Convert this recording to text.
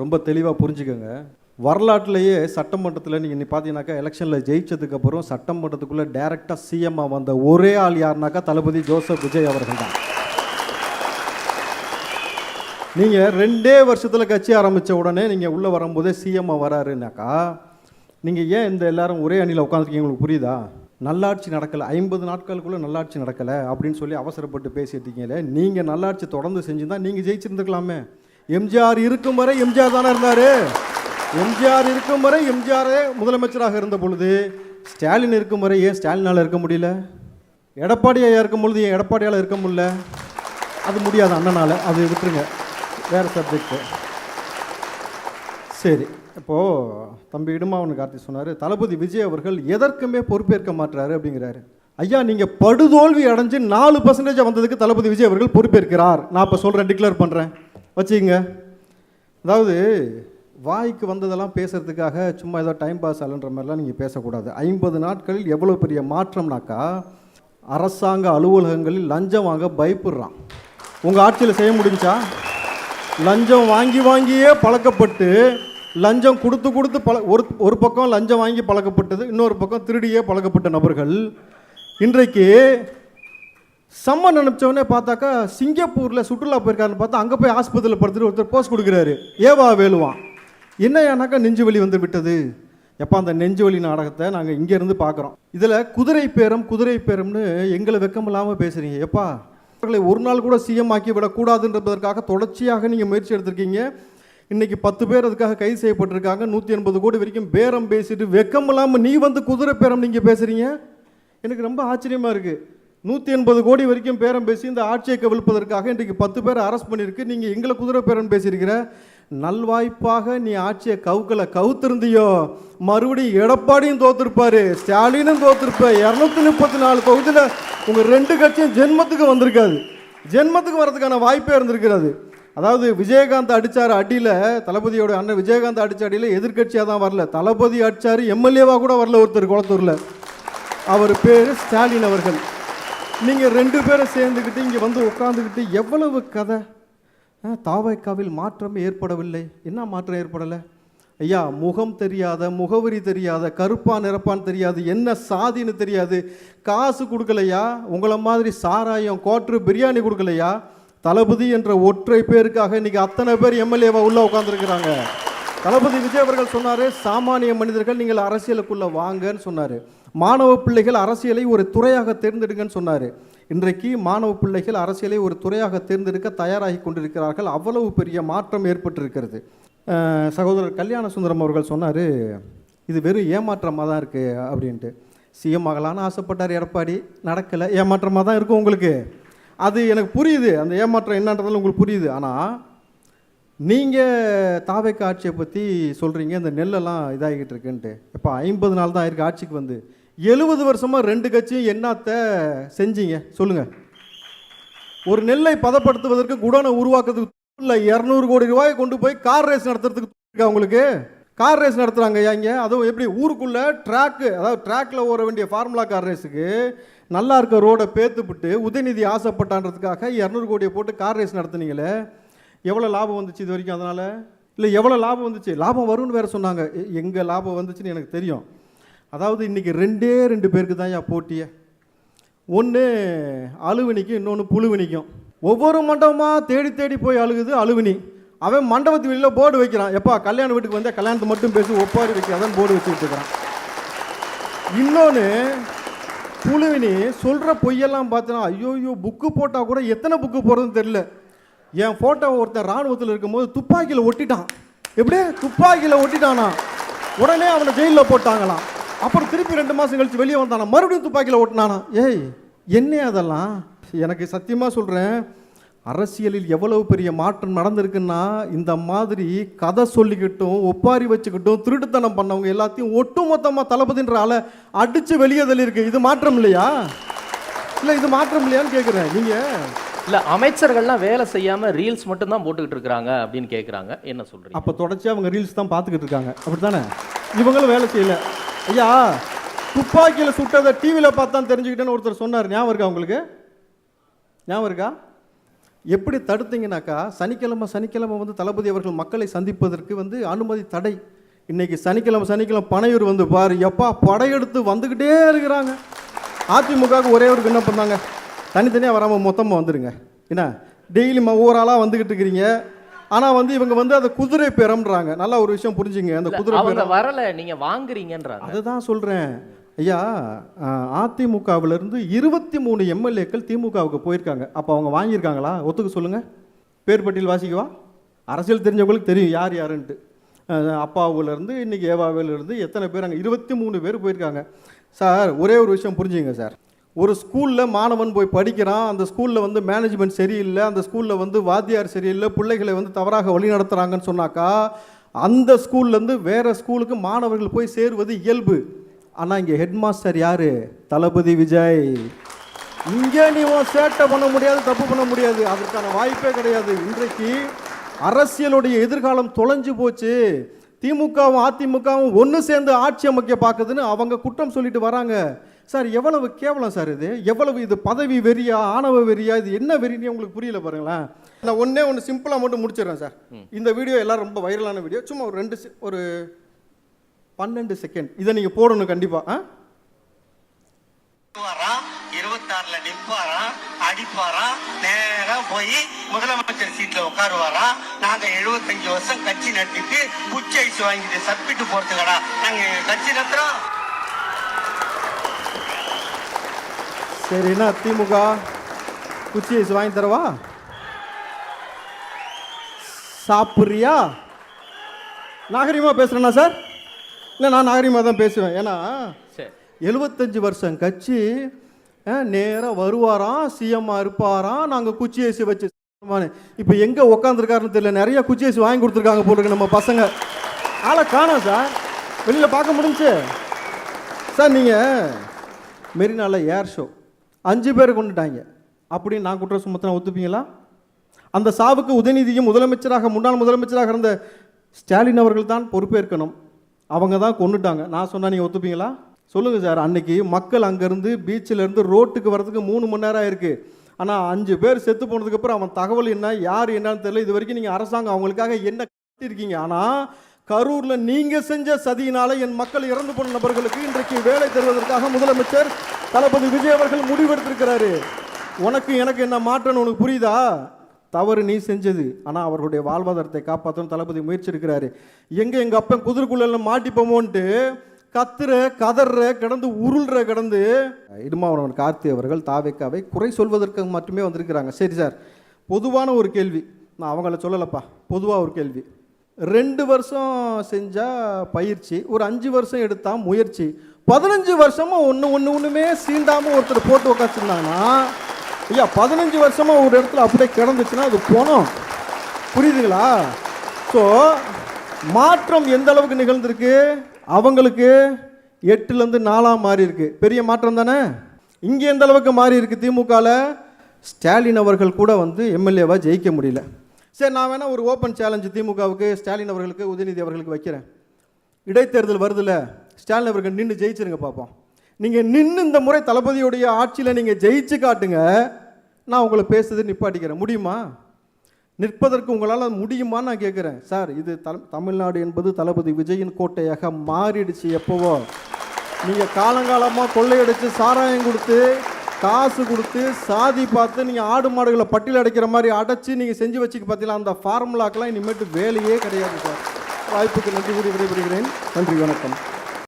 ரொம்ப தெளிவாக புரிஞ்சுக்கோங்க. வரலாற்றிலேயே சட்டமன்றத்தில் நீங்கள் பார்த்தீங்கன்னாக்கா எலெக்ஷனில் ஜெயிச்சதுக்கப்புறம் சட்டமன்றத்துக்குள்ளே டைரெக்டாக சிஎம்மாக வந்த ஒரே ஆள் யாருனாக்கா தளபதி ஜோசப் விஜய் அவர்கள் தான். நீங்கள் 2 வருஷத்தில் கட்சி ஆரம்பித்த உடனே நீங்கள் உள்ளே வரும்போதே சிஎம்மாக வராருனாக்கா நீங்கள் ஏன் இந்த எல்லாரும் ஒரே அணியில் உட்காந்துருக்கீங்க? உங்களுக்கு புரியுதா? நல்லாட்சி நடக்கலை, 50 நாட்களுக்குள்ளே நல்லாட்சி நடக்கலை அப்படின்னு சொல்லி அவசரப்பட்டு பேசிட்டீங்களே. நீங்கள் நல்லாட்சி தொடர்ந்து செஞ்சுருந்தால் நீங்கள் ஜெயிச்சிருந்துருக்கலாமே. எம்ஜிஆர் இருக்கும் வரை எம்ஜிஆர் தானே இருந்தார். எம்ஜிஆர் இருக்கும் வரை எம்ஜிஆரே முதலமைச்சராக இருந்த பொழுது ஸ்டாலின் இருக்கும் வரை ஏன் ஸ்டாலினால் இருக்க முடியல? எடப்பாடியாக இருக்கும் பொழுது ஏன் எடப்பாடியால் இருக்க முடியல? அது முடியாது அண்ணனால், அது விட்டுருங்க, வேறு சப்ஜெக்டு. சரி, இப்போது தம்பி இடுமாவன் கார்த்தி சொன்னார், தளபதி விஜய் அவர்கள் எதற்குமே பொறுப்பேற்க மாட்டாரு அப்படிங்கிறாரு. ஐயா, நீங்கள் படுதோல்வி அடைஞ்சு 4% வந்ததுக்கு தளபதி விஜய் அவர்கள் பொறுப்பேற்கிறார். நான் இப்போ சொல்கிறேன், டிக்ளேர் பண்ணுறேன், வச்சுக்கங்க. அதாவது வாய்க்கு வந்ததெல்லாம் பேசுகிறதுக்காக சும்மா ஏதோ டைம் பாஸ் ஆகுன்ற மாதிரிலாம் நீங்கள் பேசக்கூடாது. 50 நாட்களில் எவ்வளோ பெரிய மாற்றம்னாக்கா, அரசாங்க அலுவலகங்களில் லஞ்சம் வாங்க பயப்படுறான். உங்கள் ஆட்சியில் செய்ய முடிஞ்சா? லஞ்சம் வாங்கி வாங்கியே பழக்கப்பட்டு, லஞ்சம் கொடுத்து கொடுத்து ஒரு பக்கம் லஞ்சம் வாங்கி பழக்கப்பட்டது, இன்னொரு பக்கம் திருடியே பழக்கப்பட்ட நபர்கள் இன்றைக்கு சம்மன் அனுப்பிச்சவனே பார்த்தாக்கா சிங்கப்பூரில் சுற்றுலா போயிருக்காருன்னு பார்த்தா அங்கே போய் ஆஸ்பத்திரியில் படுத்துட்டு ஒருத்தர் போஸ்ட் கொடுக்குறாரு, ஏவா வேலுவான். என்னையானாக்கா நெஞ்சு வலி வந்து விட்டது. எப்போ அந்த நெஞ்சு வலி நாடகத்தை நாங்கள் இங்கேருந்து பார்க்குறோம். இதில் குதிரை பேரம்னு எங்களை வெக்கமில்லாமல் பேசுகிறீங்க. எப்பா, அவர்களை ஒரு நாள் கூட சிஎம் ஆக்கி விடக்கூடாதுன்றதற்காக தொடர்ச்சியாக நீங்கள் முயற்சி எடுத்திருக்கீங்க. இன்றைக்கி 10 பேர் அதுக்காக கைது செய்யப்பட்டிருக்காங்க. 180 கோடி வரைக்கும் பேரம் பேசிட்டு வெக்கம் இல்லாமல் நீ வந்து குதிரை பேரம் நீங்கள் பேசுகிறீங்க. எனக்கு ரொம்ப ஆச்சரியமாக இருக்குது. 180 கோடி வரைக்கும் பேரம் பேசி இந்த ஆட்சியை கவிழ்ப்பதற்காக இன்றைக்கு 10 பேரை அரெஸ்ட் பண்ணியிருக்கு. நீங்கள் எங்களை குதிரை பேரம் பேசியிருக்கிற. நல்வாய்ப்பாக நீ ஆட்சியை கவுத்திருந்தியோ மறுபடியும் எடப்பாடியும் தோற்றுருப்பார், ஸ்டாலினும் தோற்றுருப்ப. 234 தொகுதியில் உங்கள் 2 கட்சியும் ஜென்மத்துக்கு வந்திருக்காது. ஜென்மத்துக்கு வர்றதுக்கான வாய்ப்பே இருந்திருக்கிறது. அதாவது விஜயகாந்த் அடித்தார் அடியில், தளபதியோட அண்ணன் விஜயகாந்த் அடித்த அடியில் எதிர்கட்சியாக தான் வரல, தளபதி அடித்தார், எம்எல்ஏவாக கூட வரல ஒருத்தர் குளத்தூரில். அவர் பேர் ஸ்டாலின் அவர்கள். நீங்கள் 2 பேரை சேர்ந்துக்கிட்டு இங்கே வந்து உட்காந்துக்கிட்டு எவ்வளவு கதை. தாவைக்காவில் மாற்றம் ஏற்படவில்லை. என்ன மாற்றம் ஏற்படலை? ஐயா, முகம் தெரியாத, முகவரி தெரியாத, கருப்பா நிறப்பான்னு தெரியாது, என்ன சாதின்னு தெரியாது, காசு கொடுக்கலையா, உங்களை மாதிரி சாராயம் கோட்ரு பிரியாணி கொடுக்கலையா, தளபதி என்ற ஒற்றை பேருக்காக இன்றைக்கி அத்தனை பேர் எம்எல்ஏவா உள்ளே உட்காந்துருக்கிறாங்க. தளபதி விஜய் அவர்கள் சொன்னார், சாமானிய மனிதர்கள் நீங்கள் அரசியலுக்குள்ளே வாங்கன்னு சொன்னார். மாணவ பிள்ளைகள் அரசியலை ஒரு துறையாக தேர்ந்தெடுங்கன்னு சொன்னார். இன்றைக்கு மாணவ பிள்ளைகள் அரசியலை ஒரு துறையாக தேர்ந்தெடுக்க தயாராகி கொண்டிருக்கிறார்கள். அவ்வளவு பெரிய மாற்றம் ஏற்பட்டிருக்கிறது. சகோதரர் கல்யாண சுந்தரம் அவர்கள் சொன்னார், இது வெறும் ஏமாற்றமாக தான் இருக்குது அப்படின்ட்டு. சிஎம் ஆகலான்னு ஆசைப்பட்டார் எடப்பாடி, நடக்கலை, ஏமாற்றமாக தான் இருக்கும் உங்களுக்கு. அது எனக்கு புரியுது, அந்த ஏமாற்றம் என்னன்றதால உங்களுக்கு புரியுது. ஆனால் நீங்கள் தாவேக்கா ஆட்சியை பற்றி சொல்கிறீங்க, இந்த நெல்லெல்லாம் இதாகிக்கிட்டு இருக்குன்ட்டு. இப்போ 50 நாள் தான் ஆயிருக்கு ஆட்சிக்கு வந்து. 70 வருஷமாக 2 கட்சியும் என்னத்தை செஞ்சீங்க சொல்லுங்கள்? ஒரு நெல்லை பதப்படுத்துவதற்கு குடோனை உருவாக்குறதுக்கு இல்லை 200 கோடி ரூபாயை கொண்டு போய் கார் ரேஸ் நடத்துறதுக்கு அவங்களுக்கு கார் ரேஸ் நடத்துகிறாங்க. இங்கே அதுவும் எப்படி ஊருக்குள்ளே ட்ராக்கு, அதாவது ட்ராக்கில் ஓட வேண்டிய ஃபார்முலா கார் ரேஸுக்கு நல்லா இருக்க ரோடை பேத்துப்பிட்டு உதயநிதி ஆசைப்பட்டான்றதுக்காக 200 கோடியை போட்டு கார் ரேஸ் நடத்துனீங்களே. எவ்வளோ லாபம் வந்துச்சு இது வரைக்கும்? அதனால் இல்லை, எவ்வளோ லாபம் வந்துச்சு? லாபம் வரும்னு வேறு சொன்னாங்க. எங்கே லாபம் வந்துச்சுன்னு எனக்கு தெரியும். அதாவது இன்றைக்கி 2 பேருக்கு தான் போட்டியே. ஒன்று அழுவினிக்கும், இன்னொன்று புழுவினிக்கும். ஒவ்வொரு மண்டபமாக தேடி தேடி போய் அழுவினி. அவன் மண்டபத்து வெளியில் போர்டு வைக்கிறான், எப்பா கல்யாண வீட்டுக்கு வந்தால் கல்யாணத்தை மட்டும் பேசி ஒப்பாரி வைக்கிறாதான் போர்டு வச்சுக்கிட்டு இருக்கிறான். இன்னொன்று புழுவினி சொல்கிற பொய்யெல்லாம் பார்த்தோன்னா ஐயோ புக்கு போட்டால் கூட எத்தனை புக்கு போடுறதுன்னு தெரியல. என் ஃபோட்டோவை ஒருத்தன் இராணுவத்தில் இருக்கும்போது துப்பாக்கியில் ஒட்டிட்டான். எப்படியே துப்பாக்கியில் ஒட்டிட்டானா, உடனே அவனை ஜெயிலில் போட்டாங்களாம். அப்புறம் திருப்பி 2 மாதம் கழித்து வெளியே வந்தானா, மறுபடியும் துப்பாக்கியில் ஓட்டினானா. ஏய், என்ன அதெல்லாம்? எனக்கு சத்தியமாக சொல்கிறேன், அரசியலில் எவ்வளவு பெரிய மாற்றம் நடந்திருக்குன்னா, இந்த மாதிரி கதை சொல்லிக்கிட்டும் ஒப்பாரி வச்சுக்கிட்டும் திருட்டுத்தனம் பண்ணவங்க எல்லாத்தையும் ஒட்டுமொத்தமாக தளபதின்ற ஆளை அடித்து வெளியே தள்ளியிருக்கு. இது மாற்றம் இல்லையா? இல்லை, இது மாற்றம் இல்லையான்னு கேட்குறேன். நீங்கள் இல்லை, அமைச்சர்கள்லாம் வேலை செய்யாமல் ரீல்ஸ் மட்டும் தான் போட்டுக்கிட்டு இருக்கிறாங்க அப்படின்னு கேட்குறாங்க, என்ன சொல்கிறீங்க? அப்போ தொடர்ச்சியாக அவங்க ரீல்ஸ் தான் பார்த்துக்கிட்டு இருக்காங்க, அப்படி தானே? இவங்களும் வேலை செய்யலை. ஐயா, துப்பாக்கியில் சுட்டதை டிவியில் பார்த்தான் தெரிஞ்சுக்கிட்டேன்னு ஒருத்தர் சொன்னார், ஞாபகம் இருக்கா உங்களுக்கு? ஞாபகம் இருக்கா? எப்படி தடுத்தீங்கன்னாக்கா, சனிக்கிழமை வந்து தளபதி அவர்கள் மக்களை சந்திப்பதற்கு வந்து அனுமதி தடை. இன்னைக்கு சனிக்கிழமை பனையூர் வந்து பாரு, எப்பா படையெடுத்து வந்துக்கிட்டே இருக்கிறாங்க. அதிமுகவுக்கு ஒரே ஒரு விண்ணப்பம் தாங்க, தனித்தனியாக வராமல் மொத்தமாக வந்துடுங்க. என்ன டெய்லி ஒவ்வொரு ஆளாக வந்துக்கிட்டு இருக்கிறீங்க. ஆனால் வந்து இவங்க வந்து அதை குதிரை பேரம்ன்றாங்க. நல்லா ஒரு விஷயம் புரிஞ்சுங்க, அந்த குதிரை அவங்க பேரம் வரல, நீங்க வாங்குறீங்கன்றாங்க. அதுதான் சொல்கிறேன் ஐயா. அதிமுகவிலிருந்து 23 எம்எல்ஏக்கள் திமுகவுக்கு போயிருக்காங்க. அப்போ அவங்க வாங்கியிருக்காங்களா? ஒத்துக்க சொல்லுங்கள். பேர் பட்டியல் வாசிக்கவா? அரசியல் தெரிஞ்சவங்களுக்கு தெரியும் யார் யாருன்ட்டு. அப்பாவுலேருந்து இன்றைக்கி ஏவாவிலேருந்து எத்தனை பேர் அங்கே 23 பேர் போயிருக்காங்க. சார் ஒரே ஒரு விஷயம் புரிஞ்சுங்க சார். ஒரு ஸ்கூலில் மாணவன் போய் படிக்கிறான், அந்த ஸ்கூலில் வந்து மேனேஜ்மெண்ட் சரியில்லை, அந்த ஸ்கூலில் வந்து வாத்தியார் சரியில்லை, பிள்ளைகளை வந்து தவறாக வழி நடத்துகிறாங்கன்னு சொன்னாக்கா அந்த ஸ்கூல்லேருந்து வேறு ஸ்கூலுக்கு மாணவர்கள் போய் சேருவது இயல்பு. ஆனால் இங்கே ஹெட் மாஸ்டர் யார்? தளபதி விஜய். இங்கே நீ சேட்டை பண்ண முடியாது, தப்பு பண்ண முடியாது, அதற்கான வாய்ப்பே கிடையாது. இன்றைக்கு அரசியலுடைய எதிர்காலம் தொலைஞ்சு போச்சு. திமுகவும் அதிமுகவும் ஒன்று சேர்ந்து ஆட்சி அமைக்க பார்க்குதுன்னு அவங்க குற்றம் சொல்லிட்டு வராங்க. சார் எவ்வளவு கேவலம் சார் இது, எவ்வளவு இது பதவி வெறியா, ஆணவ வெறியா, இது என்ன வெறினே உங்களுக்கு புரியல பாருங்களேன். நான் ஒன்று சிம்பிளாக மட்டும் முடிச்சிடுறேன் சார். இந்த வீடியோ எல்லாம் ரொம்ப வைரலான வீடியோ, சும்மா ஒரு 12 செகண்ட் இதை நீங்கள் போடணும் கண்டிப்பாக. 26ல நிற்பாராம், அடிப்பாராம், நேரா போய் முதலமைச்சர் சீட்ல உட்காருவாராம். நாங்க 75 வருஷம் கட்சி நடத்திட்டு குச்சி ஐஸ் வாங்கிட்டு சப்பிட்டு போறதுக்கடா நாங்க கட்சி நடத்துறோம். சரிண்ணா, திமுக குச்சி ஐஸ் வாங்கி தரவா? சாப்பிட்றியா? நாகரிகமாக பேசுகிறேன்னா சார்? இல்லை, நான் நாகரிகமாக தான் பேசுவேன். ஏன்னா 75 வருஷம் கட்சி நேராக வருவாராம், சிஎம்மாக இருப்பாராம், நாங்கள் குச்சி ஐசி வச்சு. இப்போ எங்கே உட்காந்துருக்காருன்னு தெரியல, நிறைய குச்சி ஐசி வாங்கி கொடுத்துருக்காங்க போட்டுருக்கு நம்ம பசங்க. ஆளை காணோம் சார், வெளியில் பார்க்க முடிஞ்சு சார். நீங்கள் மெரினால ஏர் ஷோ 5 பேரை கொண்டுட்டாங்க அப்படின்னு நான் குற்றம் சுமத்தினா ஒத்துப்பீங்களா? அந்த சாவுக்கு உதயநிதியும் முன்னாள் முதலமைச்சராக இருந்த ஸ்டாலின் அவர்கள் தான் பொறுப்பேற்கணும். அவங்க தான் கொண்டுட்டாங்க. நான் சொன்னால் நீங்கள் ஒத்துப்பீங்களா? சொல்லுங்கள் சார். அன்னைக்கு மக்கள் அங்கேருந்து பீச்சிலேருந்து ரோட்டுக்கு வரதுக்கு 3 மணி நேரம் ஆயிருக்கு. ஆனால் 5 பேர் செத்து போனதுக்கப்புறம் அவன் தகவல் என்ன, யார் என்னன்னு தெரியல. இது வரைக்கும் நீங்கள் அரசாங்கம் அவங்களுக்காக என்ன கட்டியிருக்கீங்க? ஆனால் கரூரில் நீங்கள் செஞ்ச சதியினால் என் மக்கள் இறந்து போன நபர்களுக்கு இன்றைக்கு வேலை தருவதற்காக முதலமைச்சர் தளபதி விஜய் அவர்கள் முடிவெடுத்திருக்கிறாரு. உனக்கு எனக்கு என்ன மாற்றம்னு உனக்கு புரியுதா? தவறு நீ செஞ்சது. ஆனால் அவர்களுடைய வாழ்வாதாரத்தை காப்பாற்றணும் தளபதி முயற்சி இருக்கிறாரு. எங்கள் அப்பன் குதிரைக்குள்ள மாட்டிப்போமோன்ட்டு கதற கிடந்து கிடந்து இடுமாவனவன் கார்த்தி அவர்கள் தாவேக்காவை குறை சொல்வதற்கு மட்டுமே வந்திருக்கிறாங்க. சரி சார், பொதுவான ஒரு கேள்வி, நான் அவங்கள சொல்லலப்பா, பொதுவாக ஒரு கேள்வி. 2 வருஷம் செஞ்சால் பயிற்சி, ஒரு 5 வருஷம் எடுத்தால் முயற்சி, 15 வருஷமாக ஒன்றுமே சீண்டாமல் ஒருத்தர் போட்டு உக்காச்சிருந்தாங்கன்னா, ஐயா 15 வருஷமாக ஒரு இடத்துல அப்படியே கிடந்துச்சுன்னா அது போனோம். புரியுதுங்களா? ஸோ மாற்றம் எந்த அளவுக்கு நிகழ்ந்திருக்கு? அவங்களுக்கு 8லேருந்து 4 மாறி இருக்கு. பெரிய மாற்றம் தானே. இங்கே எந்த அளவுக்கு மாறி இருக்கு? திமுகவில் ஸ்டாலின் அவர்கள் கூட வந்து எம்எல்ஏவாக ஜெயிக்க முடியல. சரி, நான் வேணா ஒரு ஓப்பன் சேலஞ்சு திமுகவுக்கு, ஸ்டாலின் அவர்களுக்கு, உதயநிதி அவர்களுக்கு வைக்கிறேன். இடைத்தேர்தல் வருதுல்ல, ஸ்டாலின் அவர்கள் நின்று ஜெயிச்சிருங்க பார்ப்போம். நீங்கள் நின்று இந்த முறை தளபதியுடைய ஆட்சியில் நீங்கள் ஜெயிச்சு காட்டுங்க, நான் உங்களை பேசுறது நிப்பாட்டிக்கிறேன். முடியுமா? நிற்பதற்கு உங்களால் முடியுமான்னு நான் கேட்குறேன். சார், இது தமிழ்நாடு என்பது தளபதி விஜயின் கோட்டையாக மாறிடுச்சு. எப்போவோ நீங்கள் காலங்காலமாக கொள்ளையடிச்சு சாராயம் கொடுத்து காசு கொடுத்து சாதி பார்த்து நீங்கள் ஆடு மாடுகளை பட்டியல் அடைக்கிற மாதிரி அடைச்சி நீங்கள் செஞ்சு வச்சுக்க பார்த்தீங்களா, அந்த ஃபார்முலாக்கெல்லாம் இனிமேட்டு வேலையே கிடையாது சார். வாய்ப்புக்கு நன்றி கூறி விடைபெறுகிறேன். நன்றி, வணக்கம்.